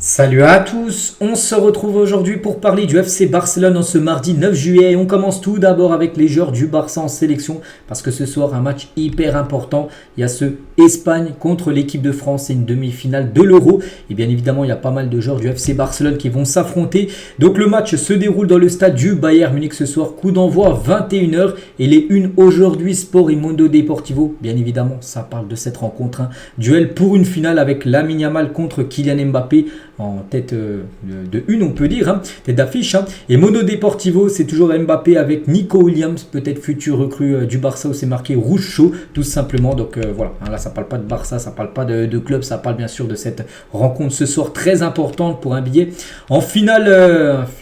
Salut à tous, on se retrouve aujourd'hui pour parler du FC Barcelone en ce mardi 9 juillet et on commence tout d'abord avec les joueurs du Barça en sélection parce que ce soir un match hyper important, il y a ce Espagne contre l'équipe de France, c'est une demi-finale de l'Euro et bien évidemment il y a pas mal de joueurs du FC Barcelone qui vont s'affronter, donc le match se déroule dans le stade du Bayern Munich ce soir, coup d'envoi 21h et les unes aujourd'hui Sport et Mundo Deportivo, bien évidemment ça parle de cette rencontre, duel pour une finale avec Lamine Yamal contre Kylian Mbappé en tête de une on peut dire, tête d'affiche, et Mundo Deportivo c'est toujours Mbappé avec Nico Williams, peut-être futur recrue du Barça où c'est marqué rouge chaud tout simplement, donc voilà, là ça parle pas de Barça, ça parle pas de club, ça parle bien sûr de cette rencontre ce soir très importante pour un billet en finale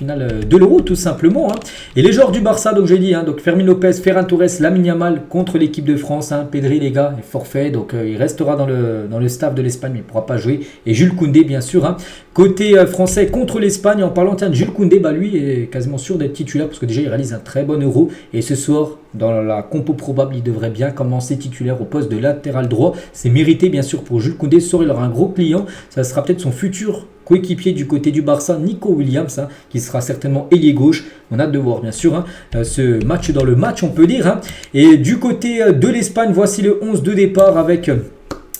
de l'Euro tout simplement, et les joueurs du Barça, donc j'ai dit, donc Fermin Lopez, Ferran Torres, Lamine Yamal contre l'équipe de France, Pedri les gars est forfait, donc il restera dans le staff de l'Espagne mais il ne pourra pas jouer, et Jules Koundé bien sûr, côté français contre l'Espagne, en parlant de Jules Koundé, lui est quasiment sûr d'être titulaire parce que déjà il réalise un très bon Euro et ce soir dans la compo probable il devrait bien commencer titulaire au poste de latéral droit, c'est mérité bien sûr pour Jules Koundé, ce soir il aura un gros client, ça sera peut-être son futur coéquipier du côté du Barça, Nico Williams, qui sera certainement ailier gauche. On a hâte de voir bien sûr ce match dans le match on peut dire, et du côté de l'Espagne voici le 11 de départ avec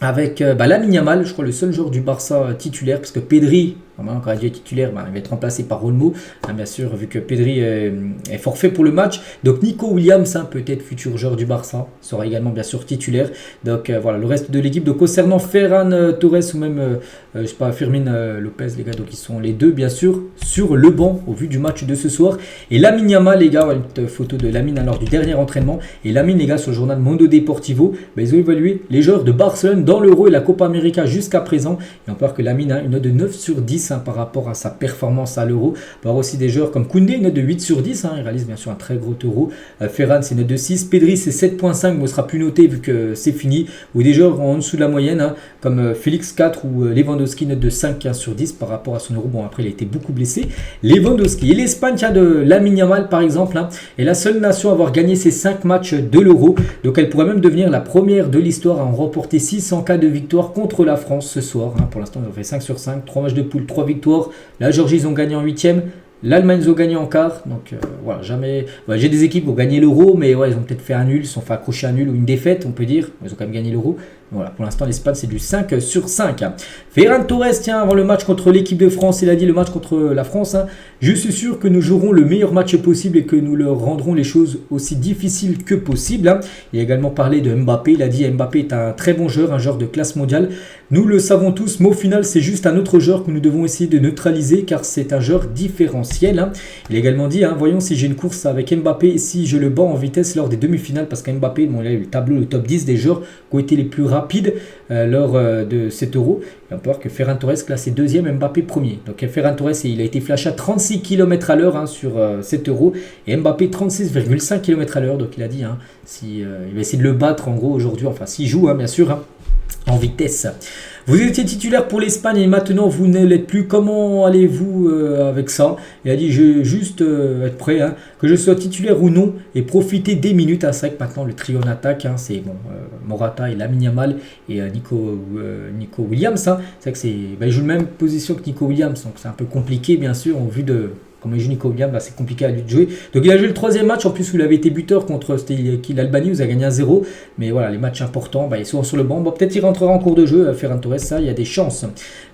Lamine Yamal, je crois le seul joueur du Barça titulaire, parce que Pedri, quand il est titulaire, il va être remplacé par Olmo, bien sûr, vu que Pedri est forfait pour le match. Donc Nico Williams, peut-être futur joueur du Barça, sera également bien sûr titulaire. Donc voilà, le reste de l'équipe. Donc concernant Ferran Torres ou même, Fermin Lopez, les gars, donc ils sont les deux bien sûr sur le banc au vu du match de ce soir. Et Lamine Yamal, les gars, une petite photo de Lamine lors du dernier entraînement. Et Lamine, les gars, sur le journal Mundo Deportivo, ils ont évalué les joueurs de Barcelone dans l'Euro et la Copa América jusqu'à présent. Et on peut voir que Lamine a une note de 9 sur 10 par rapport à sa performance à l'Euro. On peut voir aussi des joueurs comme Koundé, une note de 8 sur 10, il réalise bien sûr un très gros Euro. Ferran, c'est une note de 6. Pedri, c'est 7.5, mais ne sera plus noté vu que c'est fini. Ou des joueurs en dessous de la moyenne, comme Félix 4 ou Lewandowski, note de 5 sur 10 par rapport à son Euro. Bon, après, il a été beaucoup blessé. Lewandowski. Et l'Espagne, de Lamine Yamal, par exemple, est la seule nation à avoir gagné ses 5 matchs de l'Euro. Donc, elle pourrait même devenir la première de l'histoire à en remporter 6 en cas de victoire contre la France ce soir. Pour l'instant, ils ont fait 5 sur 5, 3 matchs de poule, 3 victoires. La Géorgie, ils ont gagné en 8e. L'Allemagne, ils ont gagné en quart. Donc voilà, jamais. J'ai des équipes qui ont gagné l'Euro, mais ils ont peut-être fait un nul, ils se sont fait accrocher un nul ou une défaite, on peut dire. Ils ont quand même gagné l'Euro. Voilà, pour l'instant, l'Espagne, c'est du 5 sur 5. Ferran Torres, avant le match contre l'équipe de France, il a dit le match contre la France. Je suis sûr que nous jouerons le meilleur match possible et que nous leur rendrons les choses aussi difficiles que possible. Il a également parlé de Mbappé. Il a dit Mbappé est un très bon joueur, un joueur de classe mondiale. Nous le savons tous, mais au final, c'est juste un autre joueur que nous devons essayer de neutraliser car c'est un joueur différentiel. Il a également dit voyons si j'ai une course avec Mbappé et si je le bats en vitesse lors des demi-finales parce qu'Mbappé, il a eu le tableau, le top 10 des joueurs qui ont été les plus rapide lors de cet Euro. Et on peut voir que Ferran Torres classé deuxième, Mbappé premier. Donc Ferran Torres, il a été flashé à 36 km à l'heure sur cet Euro et Mbappé 36,5 km à l'heure. Donc il a dit il va essayer de le battre en gros aujourd'hui, enfin s'il joue bien sûr en vitesse. Vous étiez titulaire pour l'Espagne et maintenant vous ne l'êtes plus. Comment allez-vous avec ça? Il a dit je vais juste être prêt, que je sois titulaire ou non et profiter des minutes. C'est vrai que maintenant le trio en attaque, c'est Morata et Lamine Yamal et Nico Williams. C'est vrai que il joue la même position que Nico Williams, donc c'est un peu compliqué bien sûr en vue de comme il joue Nico Williams, c'est compliqué à lui de jouer. Donc il a joué le troisième match, en plus où il avait été buteur contre l'Albanie, vous avez gagné 1-0. Mais voilà, les matchs importants, il est souvent sur le banc. Peut-être il rentrera en cours de jeu, Ferran Torres, ça, il y a des chances.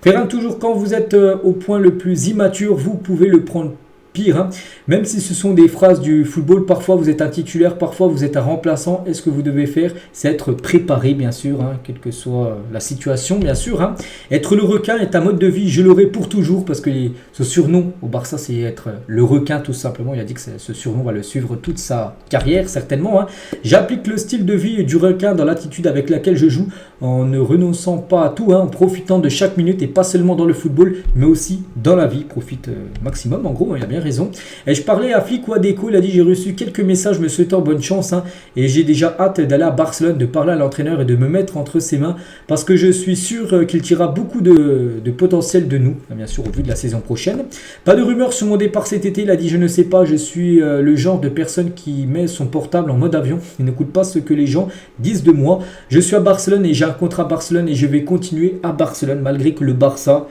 Ferran, toujours quand vous êtes au point le plus immature, vous pouvez le prendre pire, même si ce sont des phrases du football, parfois vous êtes un titulaire, parfois vous êtes un remplaçant, et ce que vous devez faire, c'est être préparé bien sûr, quelle que soit la situation bien sûr. Être le requin est un mode de vie, je l'aurai pour toujours, parce que ce surnom au Barça c'est être le requin tout simplement, il a dit que ce surnom va le suivre toute sa carrière certainement. J'applique le style de vie du requin dans l'attitude avec laquelle je joue, en ne renonçant pas à tout, en profitant de chaque minute, et pas seulement dans le football, mais aussi dans la vie, profite maximum, en gros, il a bien raison. Et je parlais à Flick Wadeko, il a dit j'ai reçu quelques messages me souhaitant bonne chance et j'ai déjà hâte d'aller à Barcelone, de parler à l'entraîneur et de me mettre entre ses mains parce que je suis sûr qu'il tirera beaucoup de potentiel de nous, bien sûr au vu de la saison prochaine. Pas de rumeurs sur mon départ cet été, il a dit je ne sais pas, je suis le genre de personne qui met son portable en mode avion, il n'écoute pas ce que les gens disent de moi. Je suis à Barcelone et j'ai un contrat à Barcelone et je vais continuer à Barcelone malgré que le Barça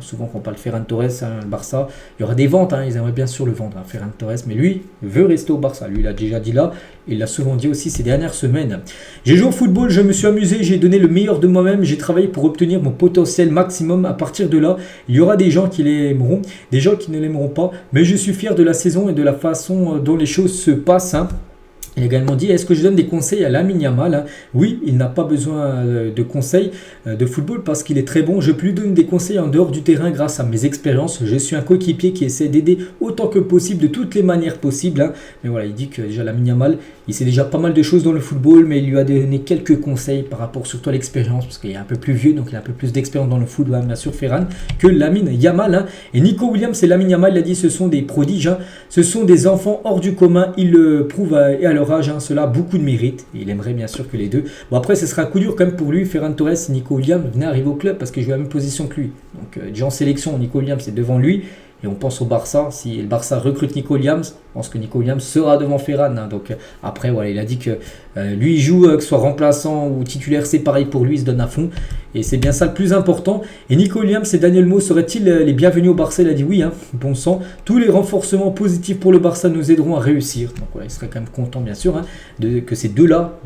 Souvent quand on parle de Ferran Torres, le Barça, il y aura des ventes, ils aimeraient bien sûr le vendre, Ferran Torres, mais lui veut rester au Barça. Lui, il a déjà dit là, il l'a souvent dit aussi ces dernières semaines. J'ai joué au football, je me suis amusé, j'ai donné le meilleur de moi-même, j'ai travaillé pour obtenir mon potentiel maximum. À partir de là, il y aura des gens qui l'aimeront, des gens qui ne l'aimeront pas, mais je suis fier de la saison et de la façon dont les choses se passent. Il a également dit, est-ce que je donne des conseils à Lamine Yamal? Oui, il n'a pas besoin de conseils de football parce qu'il est très bon. Je peux lui donner des conseils en dehors du terrain grâce à mes expériences. Je suis un coéquipier qui essaie d'aider autant que possible, de toutes les manières possibles. Mais voilà, il dit que déjà Lamine Yamal, il sait déjà pas mal de choses dans le football, mais il lui a donné quelques conseils par rapport surtout à l'expérience, parce qu'il est un peu plus vieux, donc il a un peu plus d'expérience dans le foot, bien sûr, Ferran, que Lamine Yamal. Et Nico Williams et Lamine Yamal, il a dit, ce sont des prodiges, ce sont des enfants hors du commun, ils le prouvent et à leur âge, cela a beaucoup de mérite, et il aimerait bien sûr que les deux. Bon, après, ce sera un coup dur quand même pour lui. Ferran Torres et Nico Williams venaient arriver au club parce qu'il joue à la même position que lui. Donc, déjà en sélection, Nico Williams est devant lui. Et on pense au Barça, si le Barça recrute Nico Williams, je pense que Nico Williams sera devant Ferran. Donc après, voilà, il a dit que lui, il joue, que ce soit remplaçant ou titulaire, c'est pareil pour lui, il se donne à fond. Et c'est bien ça le plus important. Et Nico Williams et Daniel Mo seraient-ils les bienvenus au Barça? Il a dit oui, bon sang. Tous les renforcements positifs pour le Barça nous aideront à réussir. Donc voilà, il serait quand même content, bien sûr, que ces deux-là,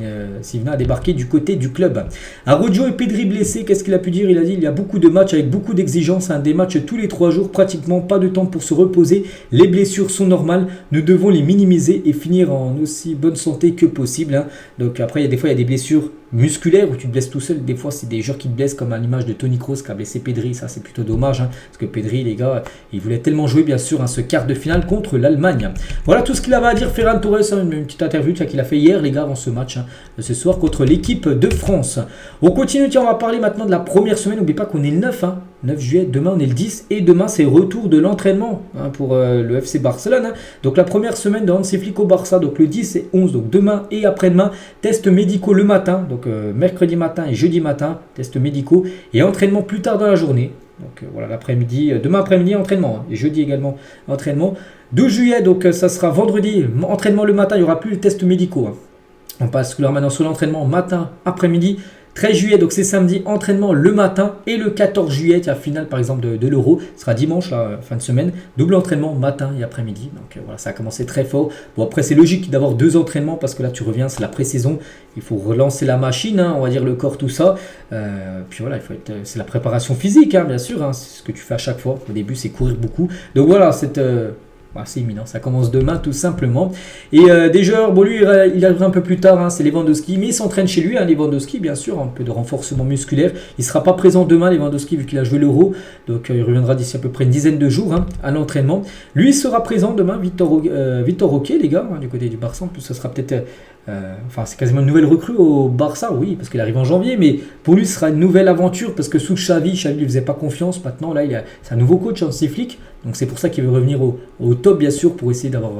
s'ils venaient à débarquer du côté du club. Araujo et Pedri blessés, qu'est-ce qu'il a pu dire? Il a dit il y a beaucoup de matchs avec beaucoup d'exigences, des matchs tous les 3 jours, pratiquement pas de temps pour se reposer. Les blessures sont normales, nous devons les minimiser et finir en aussi bonne santé que possible. Donc après, des fois, il y a des blessures musculaires où tu te blesses tout seul. Des fois, c'est des joueurs qui te blessent, comme à l'image de Toni Kroos qui a blessé Pedri. Ça, c'est plutôt dommage, parce que Pedri, les gars, il voulait tellement jouer, bien sûr, ce quart de finale contre l'Allemagne. Voilà tout ce qu'il avait à dire, Ferran Torres. Une petite interview qu'il a fait hier, les gars, avant ce match, ce soir, contre l'équipe de France. On continue, tiens, on va parler maintenant de la première semaine. N'oubliez pas qu'on est le 9, 9 juillet, demain on est le 10 et demain c'est retour de l'entraînement pour le FC Barcelone. Donc la première semaine de Hansi Flick au Barça, donc le 10 et 11, donc demain et après-demain, tests médicaux le matin, donc mercredi matin et jeudi matin, tests médicaux et entraînement plus tard dans la journée. Donc voilà, l'après-midi, demain après-midi entraînement et jeudi également entraînement. 12 juillet, donc ça sera vendredi, entraînement le matin, il n'y aura plus les tests médicaux. On passe là maintenant sur l'entraînement matin, après-midi. 13 juillet, donc c'est samedi, entraînement le matin. Et le 14 juillet, la finale par exemple de l'Euro, sera dimanche, fin de semaine. Double entraînement matin et après-midi. Donc voilà, ça a commencé très fort. Bon, après, c'est logique d'avoir 2 entraînements parce que là, tu reviens, c'est la pré-saison. Il faut relancer la machine, on va dire le corps, tout ça. Puis voilà, c'est la préparation physique, bien sûr. C'est ce que tu fais à chaque fois. Au début, c'est courir beaucoup. Donc voilà, c'est imminent, ça commence demain tout simplement. Et des joueurs, bon lui il arrivera un peu plus tard, c'est Lewandowski, mais il s'entraîne chez lui, Lewandowski bien sûr, un peu de renforcement musculaire. Il ne sera pas présent demain Lewandowski vu qu'il a joué l'Euro, donc il reviendra d'ici à peu près une dizaine de jours à l'entraînement. Lui il sera présent demain, Victor Roque les gars, du côté du Barça, en plus ce sera peut-être... c'est quasiment une nouvelle recrue au Barça, oui, parce qu'il arrive en janvier, mais pour lui ce sera une nouvelle aventure parce que sous Xavi ne lui faisait pas confiance. Maintenant là c'est un nouveau coach, Hansi Flick, donc c'est pour ça qu'il veut revenir au top bien sûr pour essayer d'avoir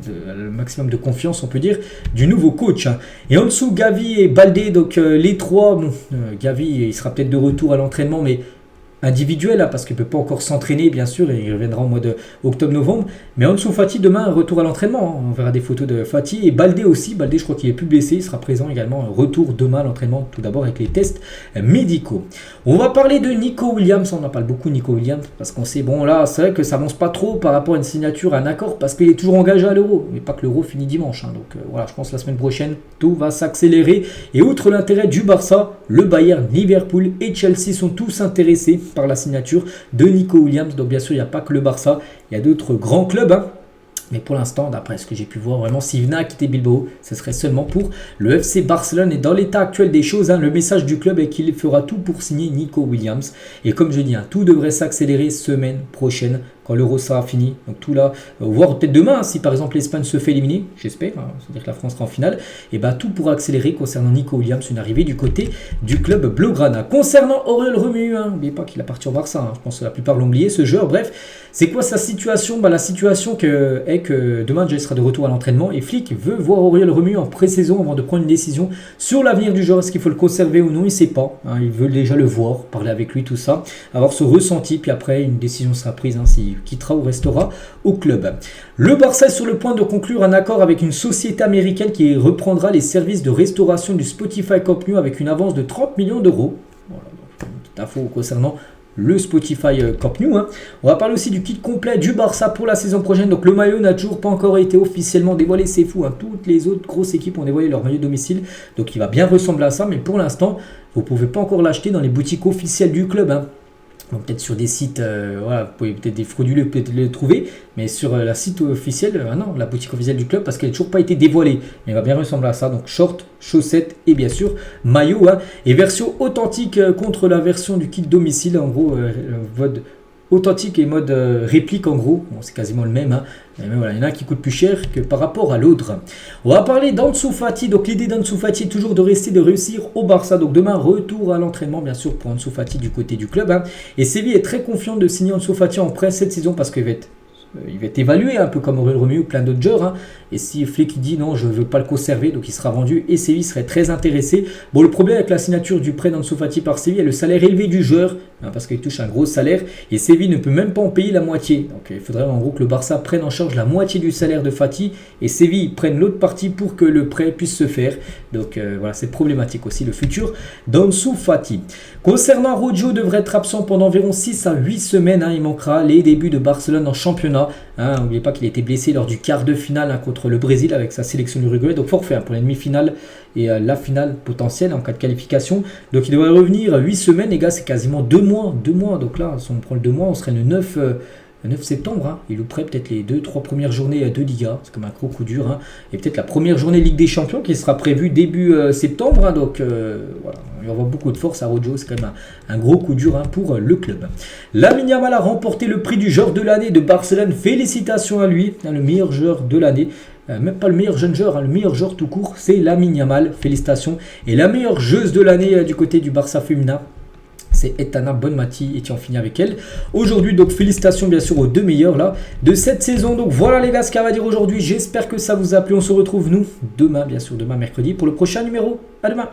le maximum de confiance, on peut dire, du nouveau coach. Et en dessous Gavi et Baldé, donc les trois, Gavi il sera peut-être de retour à l'entraînement, mais individuel, parce qu'il ne peut pas encore s'entraîner bien sûr, et il reviendra en mois d'octobre-novembre. Mais en dessous Fati, demain retour à l'entraînement, on verra des photos de Fati et Baldé aussi. Baldé, je crois qu'il est plus blessé, il sera présent également, retour demain à l'entraînement, tout d'abord avec les tests médicaux. On va parler de Nico Williams, on en parle beaucoup Nico Williams, parce qu'on sait, bon là c'est vrai que ça avance pas trop par rapport à une signature, à un accord, parce qu'il est toujours engagé à l'Euro, mais pas que l'Euro finit dimanche, donc voilà, je pense que la semaine prochaine tout va s'accélérer. Et outre l'intérêt du Barça, le Bayern, Liverpool et Chelsea sont tous intéressés par la signature de Nico Williams. Donc bien sûr il n'y a pas que le Barça, il y a d'autres grands clubs, mais pour l'instant, d'après ce que j'ai pu voir, vraiment, s'il venait à quitter Bilbao, ce serait seulement pour le FC Barcelone. Et dans l'état actuel des choses, le message du club est qu'il fera tout pour signer Nico Williams. Et comme je dis, tout devrait s'accélérer semaine prochaine, quand l'Euro sera fini. Donc tout là, voire peut-être demain, si par exemple l'Espagne se fait éliminer, j'espère, c'est-à-dire que la France sera en finale, et tout pourra accélérer concernant Nico Williams, une arrivée du côté du club Blaugrana. Concernant Aurel Romeu, n'oubliez pas qu'il a parti au Barça, je pense que la plupart l'ont oublié, ce joueur. Bref, c'est quoi sa situation? La situation est que demain déjà il sera de retour à l'entraînement et Flick veut voir Aurel Romeu en pré-saison avant de prendre une décision sur l'avenir du joueur. Est-ce qu'il faut le conserver ou non? Il ne sait pas, il veut déjà le voir, parler avec lui, tout ça, avoir ce ressenti, puis après une décision sera prise s'il quittera ou restera au club. Le Barça est sur le point de conclure un accord avec une société américaine qui reprendra les services de restauration du Spotify Camp Nou avec une avance de 30 millions d'euros. Voilà, donc une petite info concernant le Spotify Camp Nou. On va parler aussi du kit complet du Barça pour la saison prochaine. Donc le maillot n'a toujours pas encore été officiellement dévoilé, c'est fou. Toutes les autres grosses équipes ont dévoilé leur maillot domicile. Donc il va bien ressembler à ça, mais pour l'instant, vous ne pouvez pas encore l'acheter dans les boutiques officielles du club. Donc peut-être sur des sites, voilà, vous pouvez peut-être des frauduleux peut-être les trouver, mais sur la site officielle, non, la boutique officielle du club, parce qu'elle n'a toujours pas été dévoilée. Mais elle va bien ressembler à ça. Donc short, chaussettes et bien sûr maillot. Et version authentique contre la version du kit domicile. En gros, mode authentique et mode réplique en gros. Bon, c'est quasiment le même. Mais voilà, il y en a qui coûte plus cher que par rapport à l'autre. On va parler d'Ansu Fati. Donc l'idée d'Ansu Fati est toujours de réussir au Barça. Donc demain, retour à l'entraînement bien sûr pour Ansu Fati du côté du club. Et Séville est très confiant de signer Ansu Fati en prêt cette saison parce qu'il va être évalué un peu comme Aurélien Romeu ou plein d'autres joueurs. Et si Flick dit non, je ne veux pas le conserver, donc il sera vendu et Séville serait très intéressé. Bon, le problème avec la signature du prêt d'Ansu Fati par Séville est le salaire élevé du joueur, parce qu'il touche un gros salaire et Séville ne peut même pas en payer la moitié. Donc il faudrait en gros que le Barça prenne en charge la moitié du salaire de Fati et Séville prenne l'autre partie pour que le prêt puisse se faire. Donc voilà, c'est problématique aussi le futur d'Ansu Fati. Concernant Rojo, devrait être absent pendant environ 6 à 8 semaines. Il manquera les débuts de Barcelone en championnat. N'oubliez pas qu'il a été blessé lors du quart de finale contre le Brésil avec sa sélection d'Uruguay. Donc forfait pour les demi-finales et la finale potentielle en cas de qualification. Donc il devrait revenir 8 semaines, les gars, c'est quasiment 2 mois. Donc là, si on prend le 2 mois, on serait le 9 septembre. Il louperait peut-être les 2-3 premières journées de Liga. C'est comme un gros coup dur. Et peut-être la première journée Ligue des Champions qui sera prévue début septembre. Donc voilà, il va avoir beaucoup de force à Rojo. C'est quand même un gros coup dur pour le club. Lamine Yamal a remporté le prix du joueur de l'année de Barcelone. Félicitations à lui, le meilleur joueur de l'année. Même pas le meilleur jeune joueur, le meilleur joueur tout court, c'est Lamine Yamal. Félicitations. Et la meilleure joueuse de l'année du côté du Barça féminin, c'est Etana Bonmati et tu en finis avec elle. Aujourd'hui, donc félicitations bien sûr aux 2 meilleurs là de cette saison. Donc voilà les gars ce qu'on va dire aujourd'hui. J'espère que ça vous a plu. On se retrouve nous demain, bien sûr, demain mercredi pour le prochain numéro. À demain.